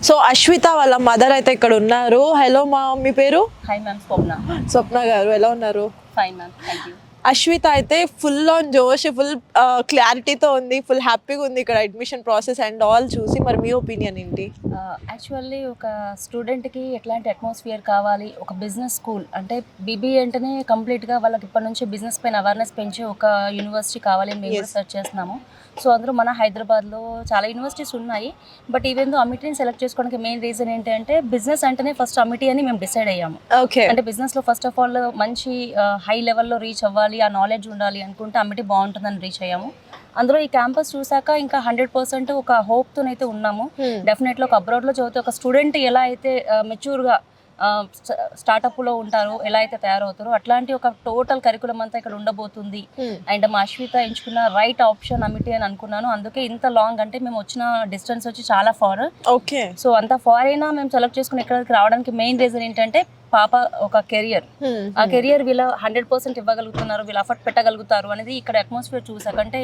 So Ashwitha వాళ్ళ mother అయితే ఇక్కడ ఉన్నారు. హలో మా, మీ పేరు? హాయ్ మ్యామ్, స్వప్న. స్వప్న గారు ఎలా ఉన్నారు? Fine ma'am, thank you. Ashwitha అయితే ఫుల్ ఆన్ జోష్, ఫుల్ క్లారిటీతో ఉంది, ఫుల్ హ్యాపీగా ఉంది ఇక్కడ అడ్మిషన్ ప్రాసెస్ అండ్ ఆల్ చూసి. మరి మీ ఒపీనియన్ ఏంటి? యాక్చువల్లీ ఒక స్టూడెంట్కి ఎట్లాంటి అట్మాస్ఫియర్ కావాలి, ఒక బిజినెస్ స్కూల్ అంటే బీబీఏ అంటేనే కంప్లీట్గా వాళ్ళకి ఇప్పటి నుంచి బిజినెస్ పైన అవేర్నెస్ పెంచే ఒక యూనివర్సిటీ కావాలి అని మేము కూడా సెర్చ్ చేస్తున్నాము. సో అందులో మన హైదరాబాద్లో చాలా యూనివర్సిటీస్ ఉన్నాయి. బట్ ఈవెన్ దో అమిటీని సెలెక్ట్ చేసుకోవడానికి మెయిన్ రీజన్ ఏంటంటే బిజినెస్ అంటేనే ఫస్ట్ అమిటీ అని మేము డిసైడ్ అయ్యాము. ఓకే. అంటే బిజినెస్లో ఫస్ట్ ఆఫ్ ఆల్ మంచి హై లెవెల్లో రీచ్ అవ్వాలి, ఆ నాలెడ్జ్ ఉండాలి అనుకుంటే అమిటీ బాగుంటుందని రీచ్ అయ్యాము. అందులో ఈ క్యాంపస్ చూసాక ఇంకా 100% ఒక హోప్తోనైతే ఉన్నాము. డెఫినెట్లీ ఒక అబ్రాడ్లో చదివితే ఒక స్టూడెంట్ ఎలా అయితే మెచ్యూర్గా స్టార్టప్లో ఉంటారు, ఎలా అయితే తయారవుతారో అట్లాంటి ఒక టోటల్ కరికులం అంతా ఇక్కడ ఉండబోతుంది. అండ్ మా అశ్విత ఎంచుకున్న రైట్ ఆప్షన్ అమిటీ అని అనుకున్నాను. అందుకే ఇంత లాంగ్, అంటే మేము వచ్చిన డిస్టెన్స్ వచ్చి చాలా ఫార్. ఓకే. సో అంత ఫార్ అయినా మేము సెలెక్ట్ చేసుకుని ఇక్కడికి రావడానికి మెయిన్ రీజన్ ఏంటంటే పాప ఒక కెరియర్, ఆ కెరియర్ వీళ్ళ 100% ఇవ్వగలుగుతున్నారు, వీళ్ళు ఎఫర్ట్ పెట్టగలుగుతారు అనేది ఇక్కడ అట్మాస్ఫియర్ చూసాకంటే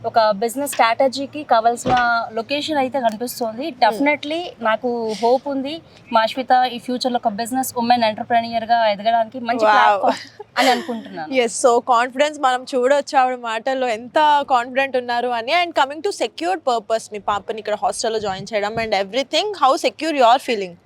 ఒక బిజినెస్ స్ట్రాటజీకి కావాల్సిన లొకేషన్ అయితే కనిపిస్తుంది. డెఫినెట్లీ నాకు హోప్ ఉంది మా అశ్విత ఈ ఫ్యూచర్లో ఒక బిజినెస్ ఉమెన్ ఎంటర్ప్రెన్యూర్గా ఎదగడానికి మంచి ప్లాట్ఫామ్ అని అనుకుంటున్నాను. ఎస్, సో కాన్ఫిడెన్స్ మనం చూడొచ్చు ఆవిడ మాటల్లో ఎంత కాన్ఫిడెంట్ ఉన్నారు అని. And coming to secured purpose, మీ పాపని ఇక్కడ హాస్టల్లో జాయిన్ చేయడం and everything, how secure you are feeling?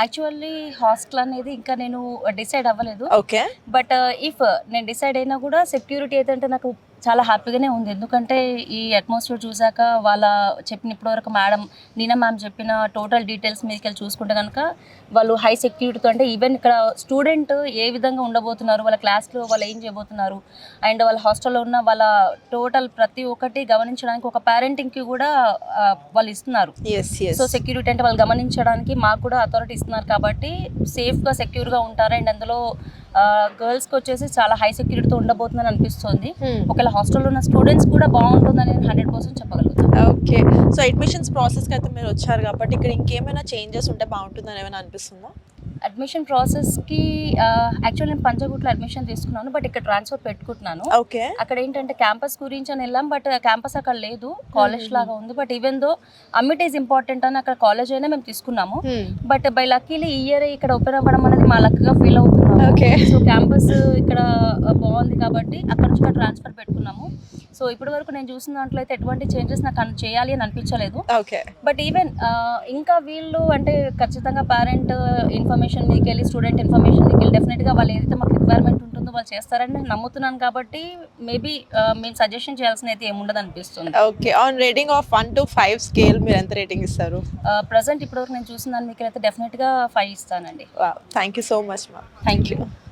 Actually hostel అనేది ఇంకా నేను డిసైడ్ అవ్వలేదు. ఓకే. బట్ ఇఫ్ నేను డిసైడ్ అయినా కూడా సెక్యూరిటీ అయితే నాకు చాలా హ్యాపీగానే ఉంది. ఎందుకంటే ఈ అట్మాస్ఫియర్ చూసాక వాళ్ళ చెప్పిన ఇప్పటివరకు నీనా మ్యామ్ చెప్పిన టోటల్ డీటెయిల్స్ మీదకి వెళ్ళి చూసుకుంటే కనుక వాళ్ళు హై సెక్యూరిటీతో, అంటే ఈవెన్ ఇక్కడ స్టూడెంట్ ఏ విధంగా ఉండబోతున్నారు, వాళ్ళ క్లాస్లో వాళ్ళు ఏం చేయబోతున్నారు, అండ్ వాళ్ళ హాస్టల్లో ఉన్న వాళ్ళ టోటల్ ప్రతి ఒక్కటి గమనించడానికి ఒక పేరెంటింగ్కి కూడా వాళ్ళు ఇస్తున్నారు. సో సెక్యూరిటీ అంటే వాళ్ళు గమనించడానికి మాకు కూడా అథారిటీ ఇస్తున్నారు కాబట్టి సేఫ్గా సెక్యూర్గా ఉంటారు. అండ్ అందులో గర్ల్స్కి వచ్చేసి చాలా హై సెక్యూరిటీతో ఉండబోతుందని అనిపిస్తుంది. ఒకవేళ హాస్టల్లో ఉన్న స్టూడెంట్స్ కూడా బాగుంటుందని 100% చెప్పగలుగుతాను. ఓకే. సో అడ్మిషన్స్ ప్రాసెస్కి అయితే మీరు వచ్చారు కాబట్టి ఇక్కడ ఇంకేమైనా చేంజెస్ ఉంటే బాగుంటుందని ఏమైనా అనిపిస్తుందా? అడ్మిషన్ ప్రాసెస్కి యాక్చువల్ నేను పంజాగుట్లో అడ్మిషన్ తీసుకున్నాను, బట్ ఇక్కడ ట్రాన్స్ఫర్ పెట్టుకుంటున్నాను. ఓకే. అక్కడ ఏంటంటే క్యాంపస్ గురించి అని వెళ్ళాం, బట్ క్యాంపస్ అక్కడ లేదు, కాలేజ్ లాగా ఉంది. But even though Amit is important అని అక్కడ కాలేజ్ అయినా మేము తీసుకున్నాము. బట్ బై లక్కీలీ ఈ ఇయర్ ఇక్కడ ఓపెన్ అవ్వడం అనేది మా లక్గా ఫీల్ అవుతున్నాము. సో క్యాంపస్ ఇక్కడ బాగుంది కాబట్టి అక్కడ నుంచి ఇక్కడ ట్రాన్స్ఫర్ పెట్టుకున్నాము. సో ఇప్పటి వరకు నేను చూసిన దాంట్లో అయితే ఎటువంటి చేంజెస్ నాకు చేయాలి అని అనిపించలేదు. బట్ ఈవెన్ ఇంకా వీళ్ళు అంటే ఖచ్చితంగా పేరెంట్ ఇన్ఫర్మేషన్ మీకు వెళ్ళి, స్టూడెంట్ ఇన్ఫర్మేషన్ మీకు వెళ్ళి డెఫినెట్గా వాళ్ళు ఏదైతే మాకు రిక్వైర్మెంట్ ఉంటుందో వాళ్ళు చేస్తారని నేను నమ్ముతున్నాను. కాబట్టి మేబీ మేము సజెషన్ చేయాల్సిన అయితే ఏముండదు అనిపిస్తుంది. Okay. On rating of 1 to 5 scale మీరు ఎంత రేటింగ్ ఇస్తారు? ప్రజెంట్ ఇప్పటివరకు నేను చూసిన దాన్ని మీకు అయితే డెఫినెట్గా 5 ఇస్తానండి. Thank you so much ma'am. Thank you.